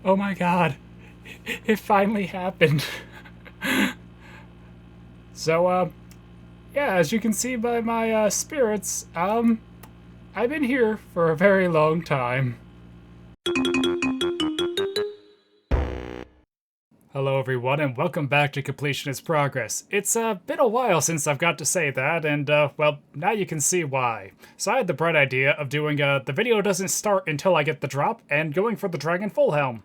Oh my god. It finally happened. So, yeah, as you can see by my spirits, I've been here for a very long time. Hello everyone, and welcome back to Completionist Progress. It's been a while since I've got to say that, and well, now you can see why. So I had the bright idea of doing the video doesn't start until I get the drop, and going for the Dragon Full Helm.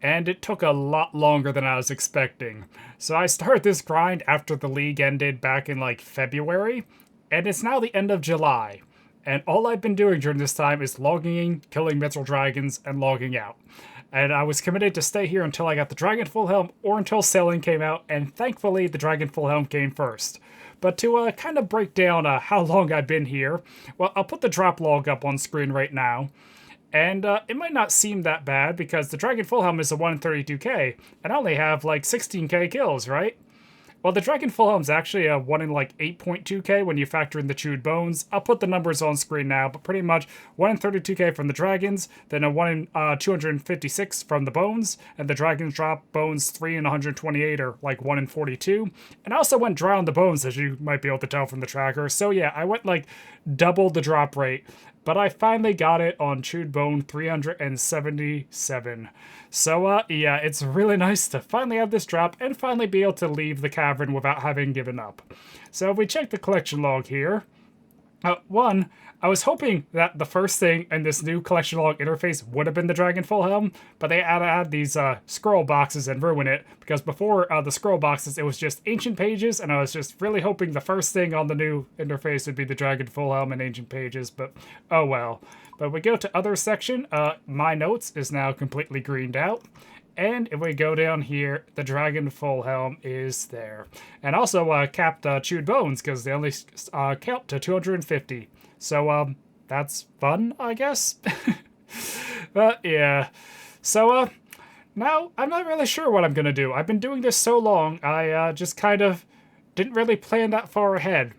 And it took a lot longer than I was expecting. So I started this grind after the league ended back in like February, and it's now the end of July. And all I've been doing during this time is logging in, killing mithril dragons, and logging out. And I was committed to stay here until I got the Dragon Full Helm or until Sailing came out, and thankfully the Dragon Full Helm came first. But to kind of break down how long I've been here, well, I'll put the drop log up on screen right now. And it might not seem that bad because the Dragon Full Helm is a 1 in 32k, and I only have like 16k kills, right? Well, the Dragon Full Helm is actually a 1 in like 8.2k when you factor in the chewed bones. I'll put the numbers on screen now, but pretty much 1 in 32k from the dragons, then a 1 in 256 from the bones, and the dragons drop bones 3 in 128 or like 1 in 42. And I also went dry on the bones, as you might be able to tell from the tracker. So yeah, I went like double the drop rate. But I finally got it on Chewed Bone 377. So, yeah, it's really nice to finally have this drop and finally be able to leave the cavern without having given up. So if we check the collection log here, one, I was hoping that the first thing in this new collection log interface would have been the Dragon Full Helm, but they add these scroll boxes and ruin it, because before the scroll boxes, it was just ancient pages, and I was just really hoping the first thing on the new interface would be the Dragon Full Helm and ancient pages, but oh well. But we go to other section, my notes is now completely greened out. And if we go down here, the Dragon Full Helm is there. And also capped chewed bones, because they only count to 250. So, that's fun, I guess. But, yeah. So, now, I'm not really sure what I'm going to do. I've been doing this so long, I just kind of didn't really plan that far ahead.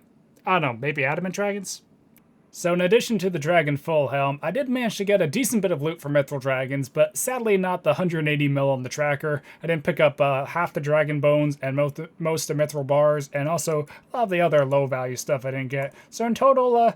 I don't know, maybe adamant dragons? So in addition to the Dragon Full Helm, I did manage to get a decent bit of loot from mithril dragons, but sadly not the 180 mil on the tracker. I didn't pick up half the dragon bones and most of mithril bars, and also a lot of the other low value stuff I didn't get. So in total, a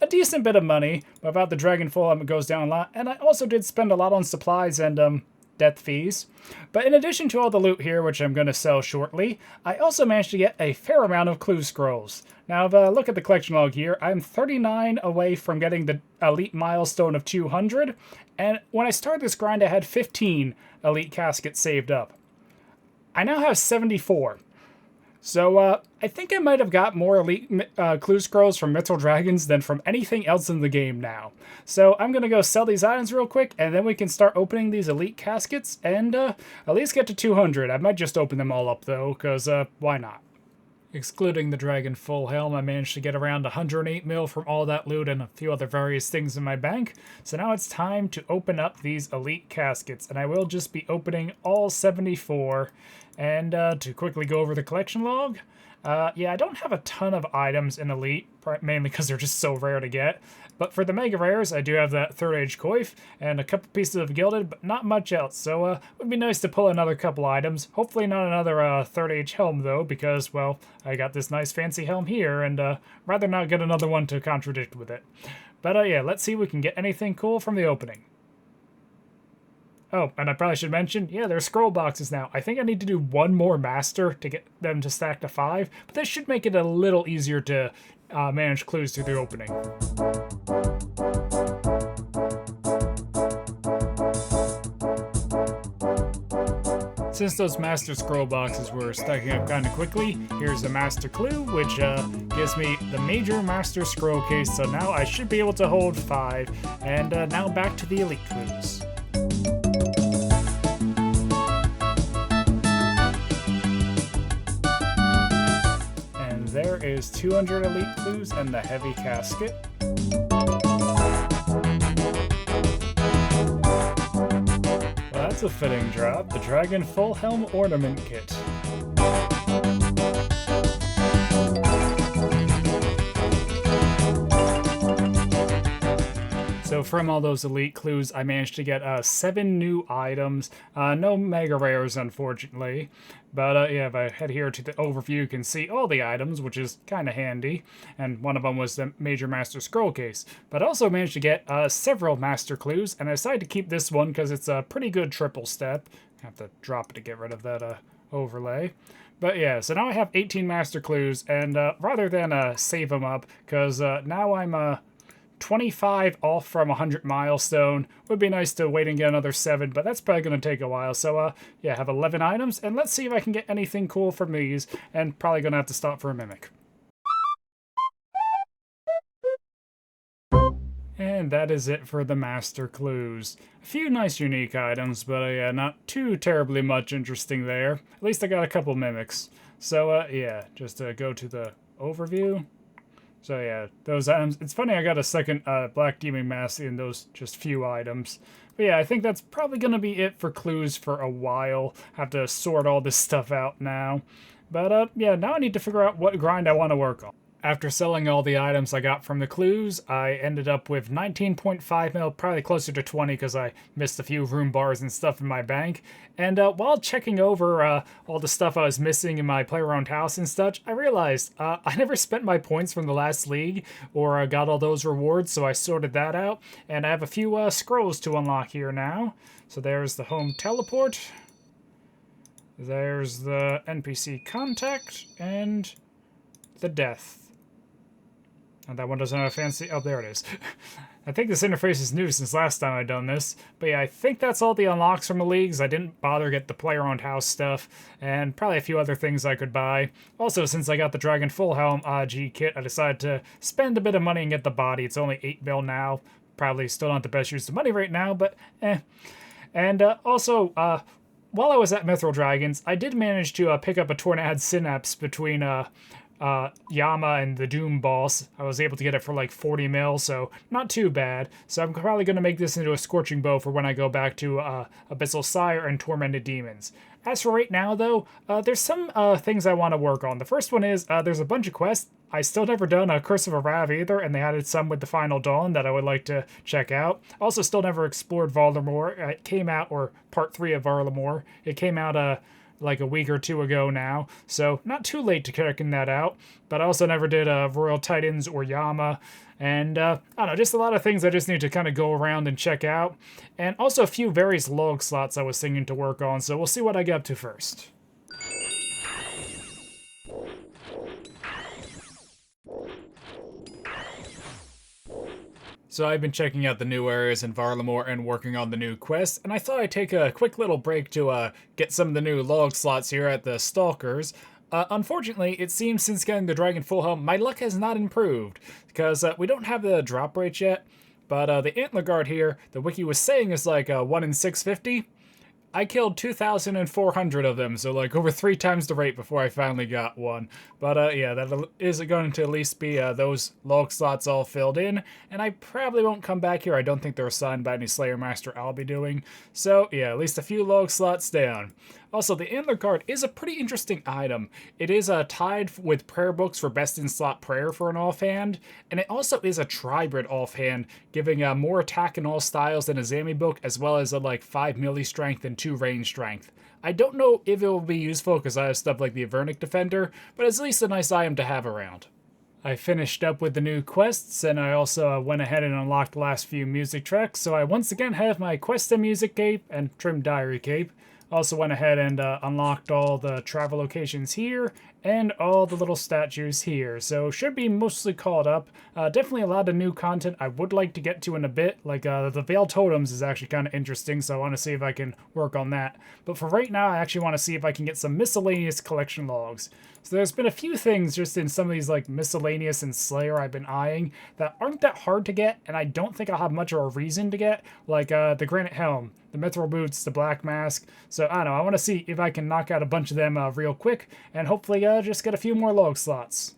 decent bit of money. But without the Dragon Full Helm, it goes down a lot. And I also did spend a lot on supplies and death fees. But in addition to all the loot here, which I'm going to sell shortly, I also managed to get a fair amount of clue scrolls. Now, if I look at the collection log here, I'm 39 away from getting the elite milestone of 200, and when I started this grind, I had 15 elite caskets saved up. I now have 74. So, I think I might have got more elite clue scrolls from mithril dragons than from anything else in the game now. So, I'm going to go sell these items real quick, and then we can start opening these elite caskets, and at least get to 200. I might just open them all up, though, because why not? Excluding the Dragon Full Helm, I managed to get around 108 mil from all that loot and a few other various things in my bank. So now it's time to open up these elite caskets, and I will just be opening all 74. And to quickly go over the collection log, yeah, I don't have a ton of items in elite, mainly because they're just so rare to get. But for the mega rares, I do have that third age coif and a couple pieces of gilded, but not much else. So it would be nice to pull another couple items. Hopefully not another third age helm though, because well, I got this nice fancy helm here, and rather not get another one to contradict with it. But yeah, let's see if we can get anything cool from the opening. Oh, and I probably should mention, yeah, there's scroll boxes now. I think I need to do one more master to get them to stack to 5, but this should make it a little easier to manage clues through the opening. Since those master scroll boxes were stacking up kind of quickly, here's a master clue, which gives me the major master scroll case, so now I should be able to hold 5. And now back to the elite clues. There is 200 elite clues and the heavy casket. Well, that's a fitting drop. The Dragon Full Helm Ornament Kit. So from all those elite clues, I managed to get 7 new items. No mega rares, unfortunately. But yeah, if I head here to the overview, you can see all the items, which is kind of handy. And one of them was the Major Master Scroll case. But I also managed to get several Master Clues, and I decided to keep this one because it's a pretty good triple step. I have to drop it to get rid of that overlay. But yeah, so now I have 18 Master Clues, and rather than save them up, because now I'm 25 off from 100 milestone. Would be nice to wait and get another 7, but that's probably going to take a while. So yeah, I have 11 items, and let's see if I can get anything cool from these, and probably going to have to stop for a mimic. And that is it for the Master Clues. A few nice unique items, but yeah, not too terribly much interesting there. At least I got a couple mimics. So yeah, just go to the overview. So yeah, those items. It's funny I got a second Black Demon Mask in those just few items. But yeah, I think that's probably going to be it for clues for a while. Have to sort all this stuff out now. But yeah, now I need to figure out what grind I want to work on. After selling all the items I got from the clues, I ended up with 19.5 mil, probably closer to 20 because I missed a few room bars and stuff in my bank. And while checking over all the stuff I was missing in my play-around house and such, I realized I never spent my points from the last league or got all those rewards, so I sorted that out. And I have a few scrolls to unlock here now. So there's the home teleport. There's the NPC contact and the death. And that one doesn't have a fancy... Oh, there it is. I think this interface is new since last time I've done this. But yeah, I think that's all the unlocks from the leagues. I didn't bother get the player-owned house stuff. And probably a few other things I could buy. Also, since I got the Dragon Full Helm G kit, I decided to spend a bit of money and get the body. It's only 8 mil now. Probably still not the best use of money right now, but eh. And also, while I was at Mithril Dragons, I did manage to pick up a Tornad Synapse between... Yama and the Doom boss. I was able to get it for like 40 mil, so not too bad. So I'm probably going to make this into a Scorching Bow for when I go back to Abyssal Sire and Tormented Demons. As for right now, though, there's some things I want to work on. The first one is there's a bunch of quests. I still never done a Curse of a Rav either, and they added some with the Final Dawn that I would like to check out. Also, still never explored Varlamore. It came out, or Part 3 of Varlamore. It came out like a week or two ago now, so not too late to checking that out. But I also never did Royal Titans or Yama, and I don't know, just a lot of things I just need to kind of go around and check out, and also a few various log slots I was thinking to work on, so we'll see what I get up to first. So I've been checking out the new areas in Varlamore and working on the new quests, and I thought I'd take a quick little break to get some of the new log slots here at the Stalkers. Unfortunately, it seems since getting the Dragon Full Helm, my luck has not improved, because we don't have the drop rates yet, but the Antler Guard here, the wiki was saying is like 1 in 650. I killed 2,400 of them, so like over 3 times the rate before I finally got one. But yeah, that is going to at least be those log slots all filled in, and I probably won't come back here. I don't think they're assigned by any Slayer Master I'll be doing. So yeah, at least a few log slots down. Also, the Antler Card is a pretty interesting item. It is tied with prayer books for best in slot prayer for an offhand, and it also is a Tribrid offhand, giving more attack in all styles than a Zami book, as well as like 5 melee strength and 2 range strength. I don't know if it will be useful because I have stuff like the Avernic Defender, but it's at least a nice item to have around. I finished up with the new quests, and I also went ahead and unlocked the last few music tracks, so I once again have my Quest and Music Cape and Trim Diary Cape. Also went ahead and unlocked all the travel locations here and all the little statues here, so should be mostly caught up. Definitely a lot of new content I would like to get to in a bit, like the Veil Totems is actually kind of interesting, so I want to see if I can work on that. But for right now, I actually want to see if I can get some miscellaneous collection logs. So there's been a few things just in some of these like miscellaneous and Slayer I've been eyeing that aren't that hard to get, and I don't think I'll have much of a reason to get, like the Granite Helm, the Mithril Boots, the Black Mask. So I don't know, I want to see if I can knock out a bunch of them real quick, and hopefully just get a few more log slots.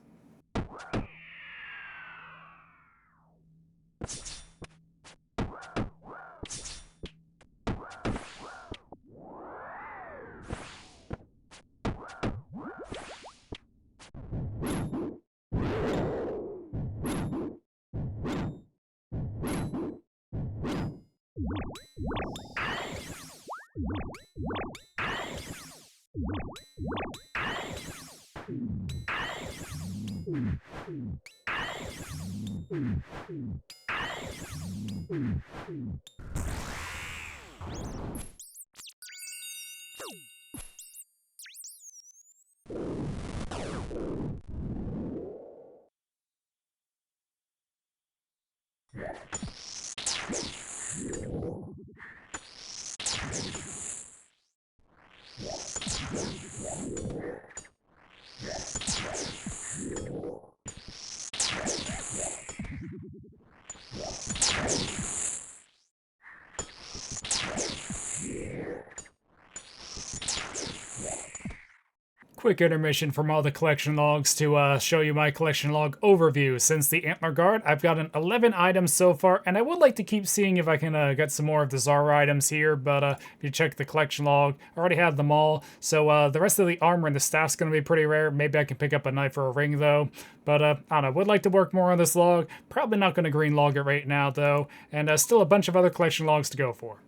Quick intermission from all the collection logs to show you my collection log overview. Since the Antler Guard, I've gotten 11 items so far, and I would like to keep seeing if I can get some more of the Zara items here, but if you check the collection log, I already have them all. So the rest of the armor and the staff's going to be pretty rare. Maybe I can pick up a knife or a ring, though. But I don't know, would like to work more on this log. Probably not going to green log it right now, though. And still a bunch of other collection logs to go for.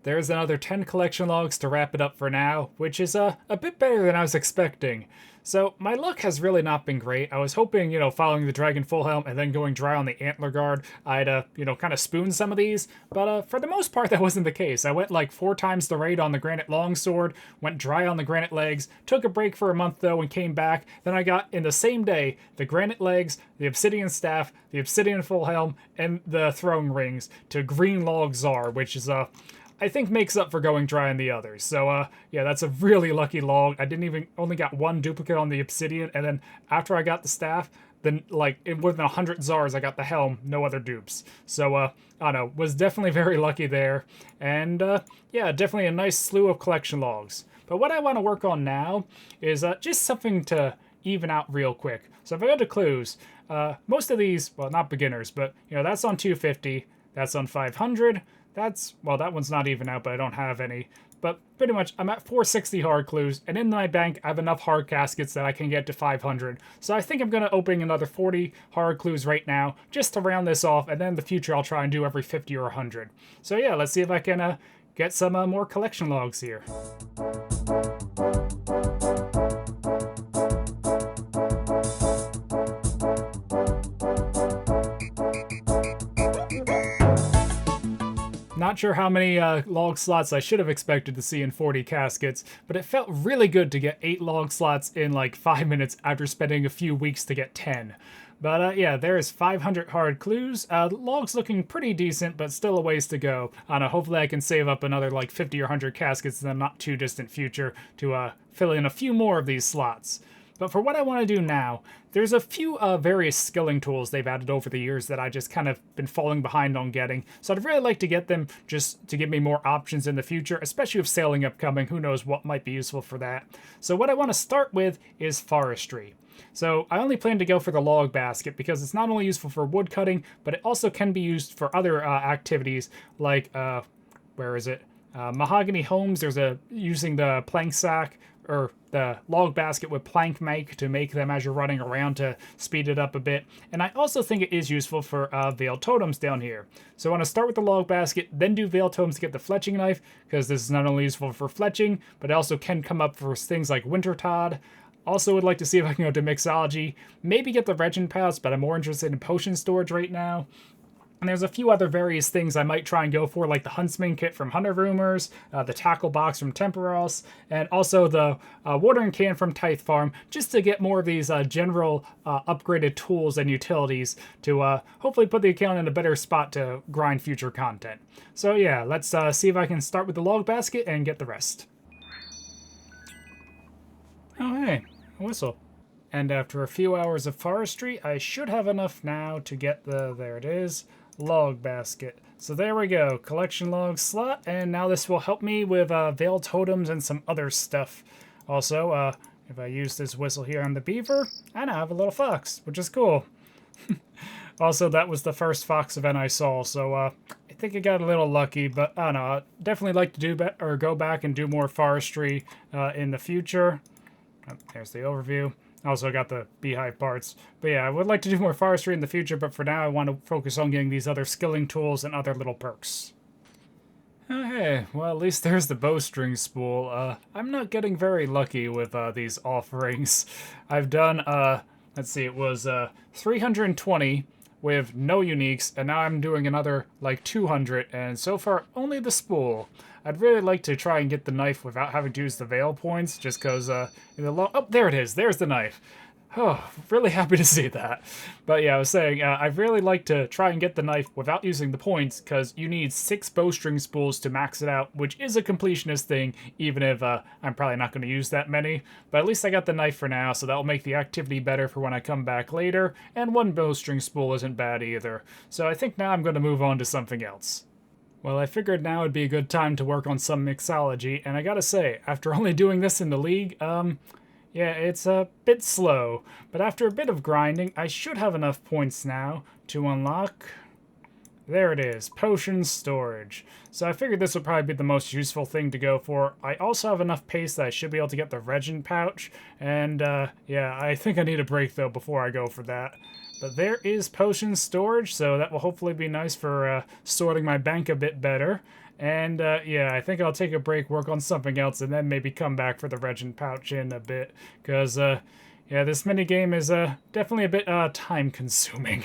There's another 10 collection logs to wrap it up for now, which is a bit better than I was expecting. So my luck has really not been great. I was hoping, following the Dragon Full Helm and then going dry on the Antler Guard, I'd, kind of spoon some of these. But for the most part, that wasn't the case. I went like 4 times the raid on the Granite Longsword, went dry on the Granite Legs, took a break for a month though and came back. Then I got, in the same day, the Granite Legs, the Obsidian Staff, the Obsidian Full Helm, and the Throwing Rings to Green Log Czar, which is, I think makes up for going dry on the others. So, yeah, that's a really lucky log. I only got 1 duplicate on the Obsidian, and then after I got the staff, then, like, within 100 Czars, I got the helm, no other dupes. So, I don't know, was definitely very lucky there. And, yeah, definitely a nice slew of collection logs. But what I want to work on now is just something to even out real quick. So if I go to clues, most of these, well, not beginners, but, that's on 250, that's on 500, well, that one's not even out, but I don't have any. But pretty much, I'm at 460 hard clues, and in my bank, I have enough hard caskets that I can get to 500. So I think I'm going to open another 40 hard clues right now, just to round this off, and then in the future, I'll try and do every 50 or 100. So yeah, let's see if I can get some more collection logs here. Not sure how many log slots I should have expected to see in 40 caskets, but it felt really good to get 8 log slots in like 5 minutes after spending a few weeks to get 10. But yeah, there's 500 hard clues. The log's looking pretty decent, but still a ways to go. I don't know, hopefully I can save up another like 50 or 100 caskets in the not too distant future to fill in a few more of these slots. But for what I want to do now, there's a few various skilling tools they've added over the years that I just kind of been falling behind on getting. So I'd really like to get them just to give me more options in the future, especially with sailing upcoming. Who knows what might be useful for that. So what I want to start with is forestry. So I only plan to go for the log basket because it's not only useful for wood cutting, but it also can be used for other activities like, where is it? Mahogany homes, there's using the plank sack, or the log basket with plank make to make them as you're running around to speed it up a bit. And I also think it is useful for veil totems down here. So I want to start with the log basket, then do veil totems to get the fletching knife, because this is not only useful for fletching, but it also can come up for things like Wintertod. Also would like to see if I can go to Mixology, maybe get the Regent Pouch, but I'm more interested in potion storage right now. And there's a few other various things I might try and go for, like the Huntsman kit from Hunter Rumors, the tackle box from Temporos, and also the watering can from Tithe Farm, just to get more of these general upgraded tools and utilities to hopefully put the account in a better spot to grind future content. So yeah, let's see if I can start with the log basket and get the rest. Oh hey, a whistle. And after a few hours of forestry, I should have enough now to get the, there it is, log basket. So there we go, collection log slot, and now this will help me with veil totems and some other stuff. Also, if I use this whistle here on the beaver, I now have a little fox, which is cool. Also, that was the first fox event I saw, so I think I got a little lucky, but I don't know, I'd definitely like to do or go back and do more forestry in the future. Oh, there's the overview. Also got the beehive parts. But yeah, I would like to do more forestry in the future, but for now I want to focus on getting these other skilling tools and other little perks. Okay, well at least there's the bowstring spool. I'm not getting very lucky with these offerings. I've done, let's see, it was 320 with no uniques, and now I'm doing another like 200, and so far only the spool. I'd really like to try and get the knife without having to use the veil points, just because in the oh, there it is, there's the knife. Oh, really happy to see that. But yeah, I was saying, I'd really like to try and get the knife without using the points, because you need 6 bowstring spools to max it out, which is a completionist thing, even if I'm probably not going to use that many. But at least I got the knife for now, so that'll make the activity better for when I come back later, and 1 bowstring spool isn't bad either. So I think now I'm going to move on to something else. Well, I figured now would be a good time to work on some mixology, and I gotta say, after only doing this in the league, yeah, it's a bit slow, but after a bit of grinding, I should have enough points now to unlock... There it is, potion storage. So I figured this would probably be the most useful thing to go for. I also have enough pace that I should be able to get the Regent pouch, and yeah, I think I need a break though before I go for that. But there is potion storage, so that will hopefully be nice for sorting my bank a bit better. And yeah, I think I'll take a break, work on something else, and then maybe come back for the Regent pouch in a bit. Because, yeah, this minigame is definitely a bit time-consuming.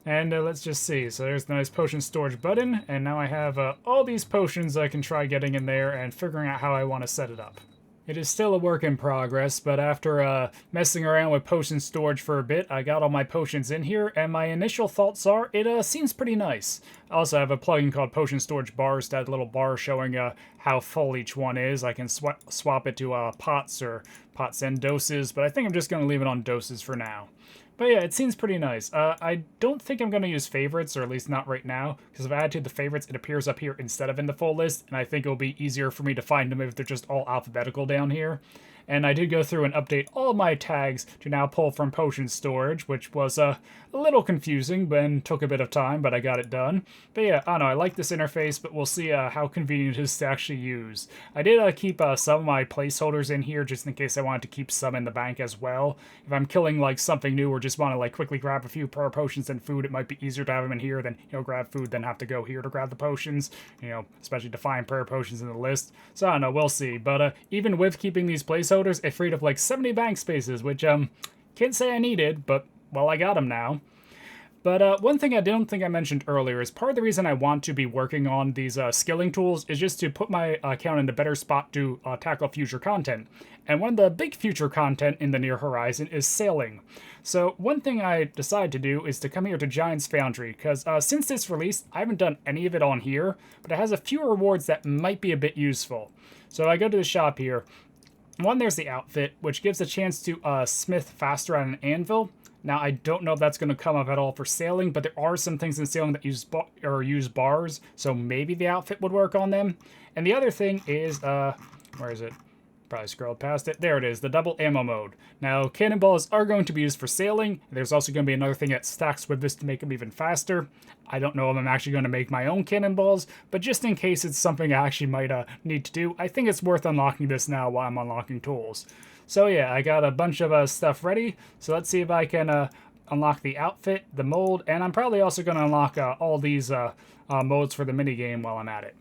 And let's just see. So there's the nice potion storage button, and now I have all these potions I can try getting in there and figuring out how I want to set it up. It is still a work in progress, but after messing around with potion storage for a bit, I got all my potions in here, and my initial thoughts are it seems pretty nice. I also have a plugin called Potion Storage Bars, that little bar showing how full each one is. I can swap it to pots or pots and doses, but I think I'm just going to leave it on doses for now. But yeah, it seems pretty nice. I don't think I'm going to use favorites, or at least not right now, because if I add to the favorites, it appears up here instead of in the full list, and I think it'll be easier for me to find them if they're just all alphabetical down here. And I did go through and update all my tags to now pull from potion storage, which was a little confusing and took a bit of time, but I got it done. But yeah, I don't know, I like this interface, but we'll see how convenient it is to actually use. I did keep some of my placeholders in here just in case I wanted to keep some in the bank as well. If I'm killing like something new or just want to like quickly grab a few prayer potions and food, it might be easier to have them in here than, you know, grab food than have to go here to grab the potions, you know, especially to find prayer potions in the list. So I don't know, we'll see. But even with keeping these placeholders, it freed up like 70 bank spaces, which can't say I needed, but well, I got them now. But one thing I don't think I mentioned earlier is part of the reason I want to be working on these skilling tools is just to put my account in a better spot to tackle future content. And one of the big future content in the near horizon is sailing. So one thing I decided to do is to come here to Giant's Foundry, because since this release, I haven't done any of it on here, but it has a few rewards that might be a bit useful. So I go to the shop here. One, there's the outfit, which gives a chance to smith faster on an anvil. Now, I don't know if that's going to come up at all for sailing, but there are some things in sailing that use bars, so maybe the outfit would work on them. And the other thing is, where is it? Probably scrolled past it. There it is, the double ammo mode. Now, cannonballs are going to be used for sailing. There's also going to be another thing that stacks with this to make them even faster. I don't know if I'm actually going to make my own cannonballs, but just in case it's something I actually might need to do, I think it's worth unlocking this now while I'm unlocking tools. So yeah, I got a bunch of stuff ready, so let's see if I can unlock the outfit, the mold, and I'm probably also going to unlock all these modes for the minigame while I'm at it.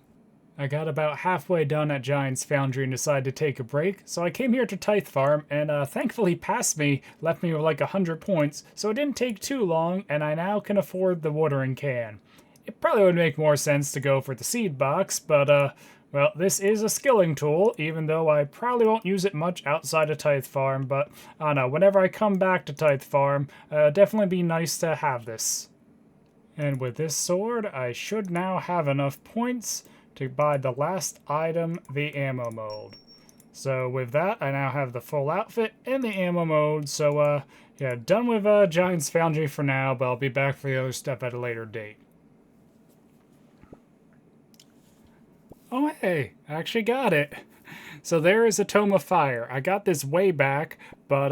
I got about halfway done at Giant's Foundry and decided to take a break, so I came here to Tithe Farm, and thankfully passed me, left me with like 100 points, so it didn't take too long, and I now can afford the watering can. It probably would make more sense to go for the seed box, but well, this is a skilling tool, even though I probably won't use it much outside of Tithe Farm, but I don't know, whenever I come back to Tithe Farm, definitely be nice to have this. And with this sword, I should now have enough points to buy the last item, the ammo mode. So with that, I now have the full outfit and the ammo mode, so yeah, done with Giant's Foundry for now, but I'll be back for the other stuff at a later date. Oh hey, I actually got it. So there is a Tome of Fire. I got this way back, but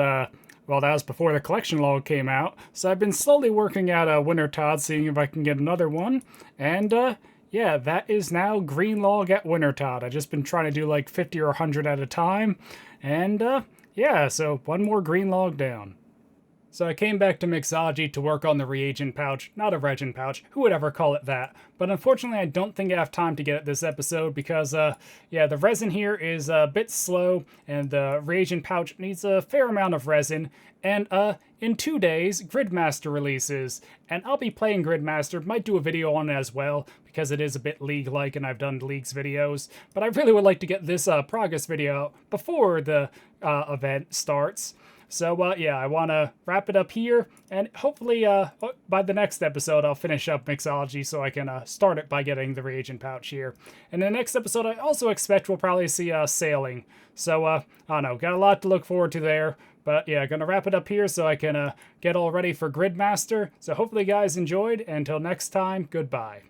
well, that was before the collection log came out, so I've been slowly working at Wintertod, seeing if I can get another one, and yeah, that is now green log at Wintertod. I've just been trying to do like 50 or 100 at a time, and yeah, so one more green log down. So I came back to Mixology to work on the reagent pouch, not a resin pouch, who would ever call it that, but unfortunately I don't think I have time to get it this episode because, yeah, the resin here is a bit slow, and the reagent pouch needs a fair amount of resin, and in 2 days, Gridmaster releases, and I'll be playing Gridmaster, might do a video on it as well, because it is a bit League-like and I've done League's videos, but I really would like to get this progress video out before the event starts. So, yeah, I want to wrap it up here, and hopefully by the next episode I'll finish up Mixology so I can start it by getting the reagent pouch here. And in the next episode I also expect we'll probably see sailing. So, I don't know, got a lot to look forward to there. But yeah, gonna wrap it up here so I can get all ready for Gridmaster. So hopefully you guys enjoyed. Until next time, goodbye.